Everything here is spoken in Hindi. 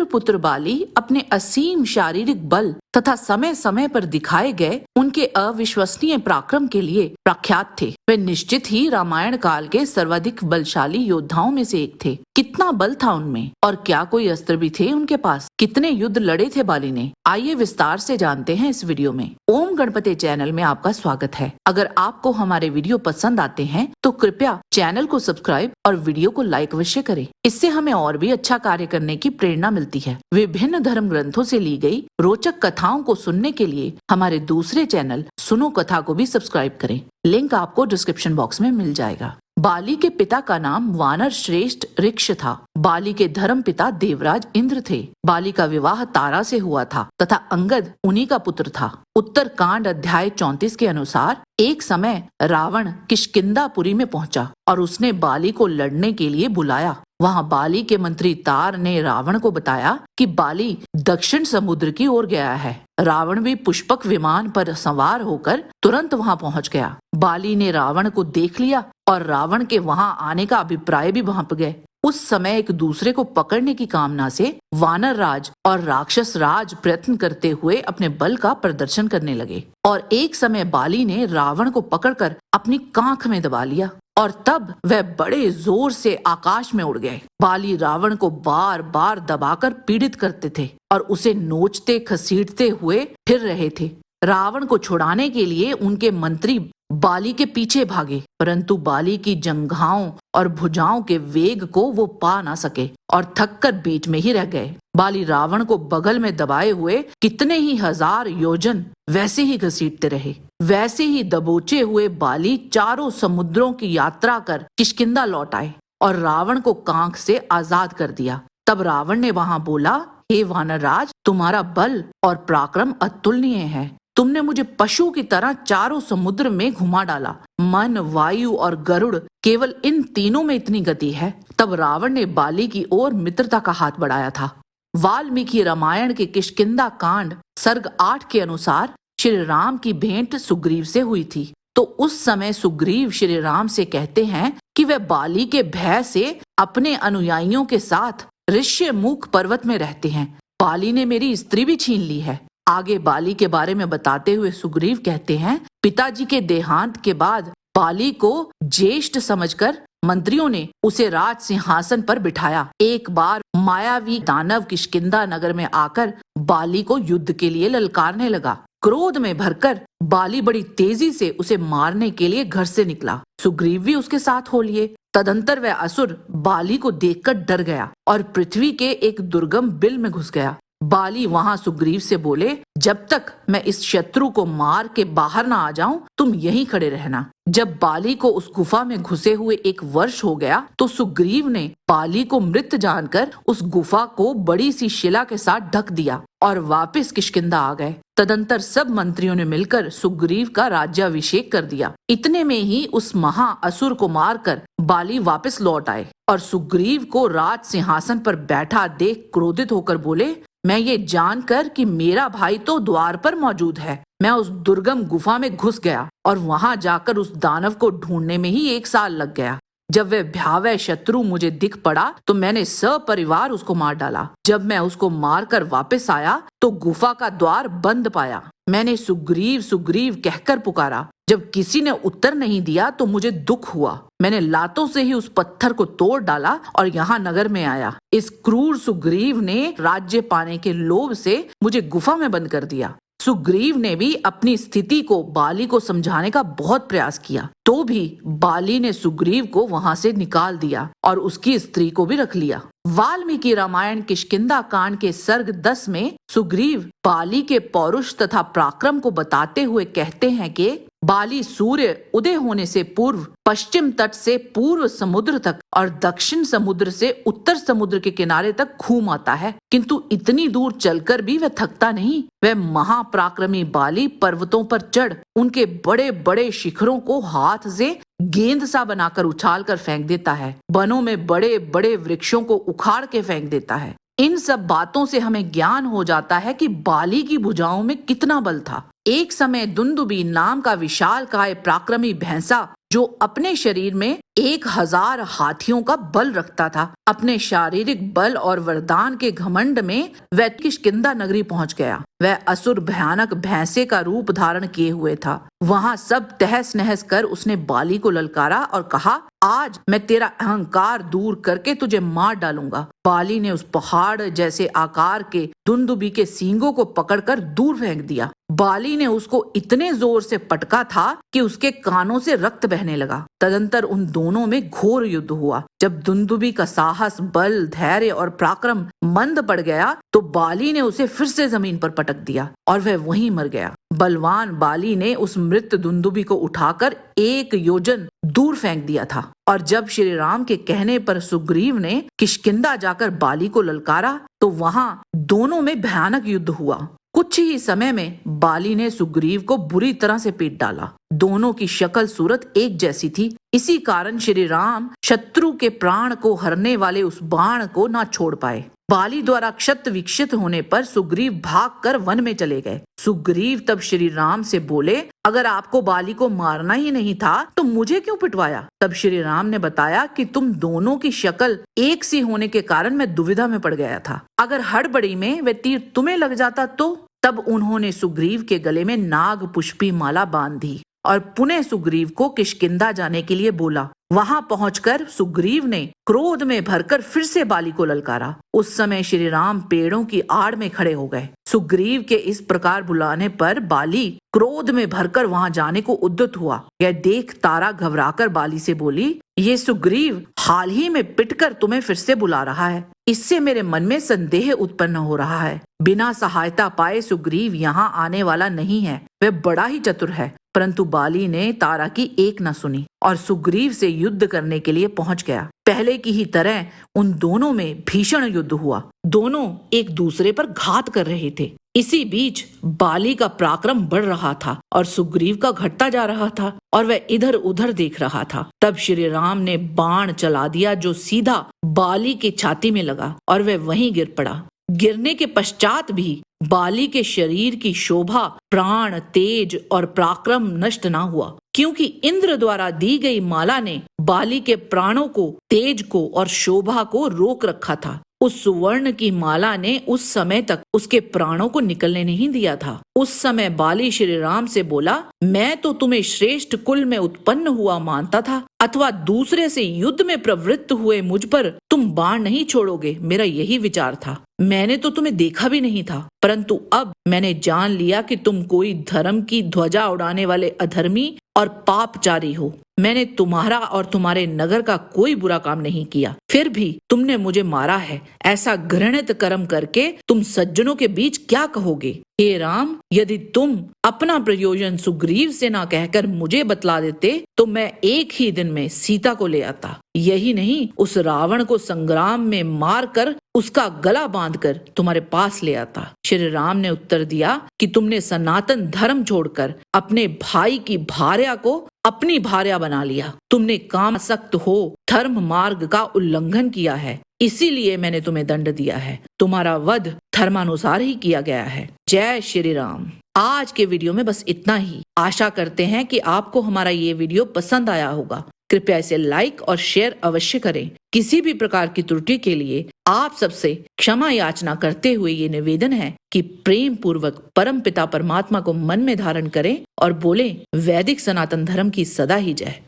इंद्रपुत्र बाली अपने असीम शारीरिक बल तथा समय समय पर दिखाए गए उनके अविश्वसनीय पराक्रम के लिए प्रख्यात थे। वे निश्चित ही रामायण काल के सर्वाधिक बलशाली योद्धाओं में से एक थे। कितना बल था उनमें, और क्या कोई अस्त्र भी थे उनके पास? कितने युद्ध लड़े थे बाली ने? आइए विस्तार से जानते हैं इस वीडियो में। ओम गणपति चैनल में आपका स्वागत है। अगर आपको हमारे वीडियो पसंद आते हैं तो कृपया चैनल को सब्सक्राइब और वीडियो को लाइक अवश्य करें। इससे हमें और भी अच्छा कार्य करने की प्रेरणा मिलती है। विभिन्न धर्म ग्रंथों से ली गई रोचक कथाओं को सुनने के लिए हमारे दूसरे चैनल सुनो कथा को भी सब्सक्राइब करें। लिंक आपको डिस्क्रिप्शन बॉक्स में मिल जाएगा। बाली के पिता का नाम वानर श्रेष्ठ ऋक्ष था। बाली के धर्म पिता देवराज इंद्र थे। बाली का विवाह तारा से हुआ था तथा अंगद उन्हीं का पुत्र था। उत्तर कांड अध्याय 34 के अनुसार एक समय रावण किष्किंधापुरी में पहुंचा और उसने बाली को लड़ने के लिए बुलाया। वहां बाली के मंत्री तार ने रावण को बताया कि बाली दक्षिण समुद्र की ओर गया है। रावण भी पुष्पक विमान पर सवार होकर तुरंत वहां पहुंच गया। बाली ने रावण को देख लिया और रावण के वहां आने का अभिप्राय भी भांप गए। उस समय एक दूसरे को पकड़ने की कामना से वानर राज और राक्षस राज प्रयत्न करते हुए अपने बल का प्रदर्शन करने लगे और एक समय बाली ने रावण को पकड़कर अपनी कांख में दबा लिया और तब वह बड़े जोर से आकाश में उड़ गए। बाली रावण को बार बार दबाकर पीड़ित करते थे और उसे नोचते खसीटते हुए फिर रहे थे। रावण को छुड़ाने के लिए उनके मंत्री बाली के पीछे भागे, परंतु बाली की जंघाओं और भुजाओं के वेग को वो पा ना सके और थककर बीच में ही रह गए। बाली रावण को बगल में दबाए हुए कितने ही हजार योजन वैसे ही घसीटते रहे। वैसे ही दबोचे हुए बाली चारों समुद्रों की यात्रा कर किष्किंधा लौट आए और रावण को कांख से आजाद कर दिया। तब रावण ने वहां बोला, हे वानर राज, तुम्हारा बल और पराक्रम अतुलनीय है। तुमने मुझे पशु की तरह चारों समुद्र में घुमा डाला। मन, वायु और गरुड़, केवल इन तीनों में इतनी गति है। तब रावण ने बाली की ओर मित्रता का हाथ बढ़ाया था। वाल्मीकि रामायण के किष्किंधा कांड सर्ग 8 के अनुसार श्री राम की भेंट सुग्रीव से हुई थी। तो उस समय सुग्रीव श्री राम से कहते हैं कि वह बाली के भय से अपने अनुयायियों के साथ ऋष्यमुख पर्वत में रहते हैं। बाली ने मेरी स्त्री भी छीन ली है। आगे बाली के बारे में बताते हुए सुग्रीव कहते हैं, पिताजी के देहांत के बाद बाली को ज्येष्ठ समझकर मंत्रियों ने उसे राज सिंहासन पर बिठाया। एक बार मायावी दानव किष्किंधा नगर में आकर बाली को युद्ध के लिए ललकारने लगा। क्रोध में भरकर बाली बड़ी तेजी से उसे मारने के लिए घर से निकला। सुग्रीव भी उसके साथ हो लिए। तदंतर वह असुर बाली को देखकर डर गया और पृथ्वी के एक दुर्गम बिल में घुस गया। बाली वहां सुग्रीव से बोले, जब तक मैं इस शत्रु को मार के बाहर ना आ जाऊं, तुम यहीं खड़े रहना। जब बाली को उस गुफा में घुसे हुए 1 वर्ष हो गया तो सुग्रीव ने बाली को मृत जानकर उस गुफा को बड़ी सी शिला के साथ ढक दिया और वापस किष्किंधा आ गए। तदंतर सब मंत्रियों ने मिलकर सुग्रीव का राज्याभिषेक कर दिया। इतने में ही उस महा असुर को मारकर बाली वापस लौट आए और सुग्रीव को राज सिंहासन पर बैठा देख क्रोधित होकर बोले, मैं ये जानकर कि मेरा भाई तो द्वार पर मौजूद है, मैं उस दुर्गम गुफा में घुस गया और वहां जाकर उस दानव को ढूंढने में ही 1 साल लग गया। जब वह भयावह शत्रु मुझे दिख पड़ा तो मैंने सपरिवार उसको मार डाला। जब मैं उसको मारकर वापस आया तो गुफा का द्वार बंद पाया। मैंने सुग्रीव सुग्रीव कहकर पुकारा। जब किसी ने उत्तर नहीं दिया तो मुझे दुख हुआ। मैंने लातों से ही उस पत्थर को तोड़ डाला और यहाँ नगर में आया। इस क्रूर सुग्रीव ने राज्य पाने के लोभ से मुझे गुफा में बंद कर दिया। सुग्रीव ने भी अपनी स्थिति को बाली को समझाने का बहुत प्रयास किया, तो भी बाली ने सुग्रीव को वहां से निकाल दिया और उसकी स्त्री को भी रख लिया। वाल्मीकि रामायण किष्किंधा कांड के सर्ग 10 में सुग्रीव बाली के पौरुष तथा पराक्रम को बताते हुए कहते हैं कि बाली सूर्य उदय होने से पूर्व पश्चिम तट से पूर्व समुद्र तक और दक्षिण समुद्र से उत्तर समुद्र के किनारे तक घूम आता है, किंतु इतनी दूर चलकर भी वह थकता नहीं। वह महापराक्रमी बाली पर्वतों पर चढ़ उनके बड़े बड़े शिखरों को हाथ से गेंद सा बनाकर उछाल कर फेंक देता है। वनों में बड़े बड़े वृक्षों को उखाड़ के फेंक देता है। इन सब बातों से हमें ज्ञान हो जाता है कि बाली की भुजाओं में कितना बल था। एक समय दुंदुबी नाम का विशालकाय पराक्रमी भैंसा, जो अपने शरीर में 1000 हाथियों का बल रखता था, अपने शारीरिक बल और वरदान के घमंड में वह किष्किंधा नगरी पहुंच गया। वह असुर भयानक भैंसे का रूप धारण किए हुए था। वहां सब तहस नहस कर उसने बाली को ललकारा और कहा, आज मैं तेरा अहंकार दूर करके तुझे मार डालूंगा। बाली ने उस पहाड़ जैसे आकार के दुंदुबी के सींगों को पकड़कर दूर फेंक दिया। बाली ने उसको इतने जोर से पटका था कि उसके कानों से रक्त बहने लगा। तदंतर उन दोनों में घोर युद्ध हुआ। जब दुंदुबी का साहस, बल, धैर्य और पराक्रम मंद पड़ गया तो बाली ने उसे फिर से जमीन पर पटक दिया और वह वहीं मर गया। बलवान बाली ने उस मृत दुंदुबी को उठाकर 1 योजन दूर फेंक दिया था। और जब श्री राम के कहने पर सुग्रीव ने किष्किंधा जाकर बाली को ललकारा तो वहां दोनों में भयानक युद्ध हुआ। कुछ ही समय में बाली ने सुग्रीव को बुरी तरह से पीट डाला। दोनों की शक्ल सूरत एक जैसी थी। इसी कारण श्री राम शत्रु के प्राण को हरने वाले उस बाण को न छोड़ पाए। बाली द्वारा क्षत विक्षत होने पर सुग्रीव भागकर वन में चले गए। सुग्रीव तब श्री राम से बोले, अगर आपको बाली को मारना ही नहीं था तो मुझे क्यों पिटवाया? तब श्री राम ने बताया कि तुम दोनों की शक्ल एक सी होने के कारण मैं दुविधा में पड़ गया था। अगर हड़बड़ी में वह तीर तुम्हें लग जाता तो? तब उन्होंने सुग्रीव के गले में नाग पुष्पी माला बांध दी और पुनः सुग्रीव को किष्किंधा जाने के लिए बोला। वहां पहुंचकर सुग्रीव ने क्रोध में भरकर फिर से बाली को ललकारा। उस समय श्री राम पेड़ों की आड़ में खड़े हो गए। सुग्रीव के इस प्रकार बुलाने पर बाली क्रोध में भरकर वहां जाने को उद्यत हुआ। यह देख तारा घबराकर बाली से बोली, ये सुग्रीव हाल ही में पिटकर तुम्हें फिर से बुला रहा है। इससे मेरे मन में संदेह उत्पन्न हो रहा है। बिना सहायता पाए सुग्रीव यहाँ आने वाला नहीं है। वह बड़ा ही चतुर है। परंतु बाली ने तारा की एक न सुनी और सुग्रीव से युद्ध करने के लिए पहुंच गया। पहले की ही तरह उन दोनों में भीषण युद्ध हुआ। दोनों एक दूसरे पर घात कर रहे थे। इसी बीच बाली का पराक्रम बढ़ रहा था और सुग्रीव का घटता जा रहा था और वह इधर उधर देख रहा था। तब श्री राम ने बाण चला दिया जो सीधा बाली के छाती में लगा और वह वहीं गिर पड़ा। गिरने के पश्चात भी बाली के शरीर की शोभा, प्राण, तेज और पराक्रम नष्ट ना हुआ, क्योंकि इंद्र द्वारा दी गई माला ने बाली के प्राणों को, तेज को और शोभा को रोक रखा था। उस सुवर्ण की माला ने उस समय तक उसके प्राणों को निकलने नहीं दिया था। उस समय बाली श्री राम से बोला, मैं तो तुम्हें श्रेष्ठ कुल में उत्पन्न हुआ मानता था, अथवा दूसरे से युद्ध में प्रवृत्त हुए मुझ पर तुम बाण नहीं छोड़ोगे, मेरा यही विचार था। मैंने तो तुम्हें देखा भी नहीं था, परंतु अब मैंने जान लिया कि तुम कोई धर्म की ध्वजा उड़ाने वाले अधर्मी और पापचारी हो। मैंने तुम्हारा और तुम्हारे नगर का कोई बुरा काम नहीं किया, फिर भी तुमने मुझे मारा है। ऐसा घृणित कर्म करके तुम सज्जनों के बीच क्या कहोगे? हे राम, यदि तुम अपना प्रयोजन सुग्रीव से ना कहकर मुझे बतला देते तो मैं एक ही दिन में सीता को ले आता। यही नहीं, उस रावण को संग्राम में मार कर उसका गला बांधकर तुम्हारे पास ले आता। श्री राम ने उत्तर दिया कि तुमने सनातन धर्म छोड़कर अपने भाई की भार्या को अपनी भार्या बना लिया। तुमने कामासक्त हो धर्म मार्ग का उल्लंघन किया है, इसीलिए मैंने तुम्हें दंड दिया है। तुम्हारा वध धर्मानुसार ही किया गया है। जय श्री राम। आज के वीडियो में बस इतना ही। आशा करते हैं कि आपको हमारा ये वीडियो पसंद आया होगा। कृपया इसे लाइक और शेयर अवश्य करें। किसी भी प्रकार की त्रुटि के लिए आप सबसे क्षमा याचना करते हुए ये निवेदन है कि प्रेम पूर्वक परम पिता परमात्मा को मन में धारण करें और बोलें, वैदिक सनातन धर्म की सदा ही जय।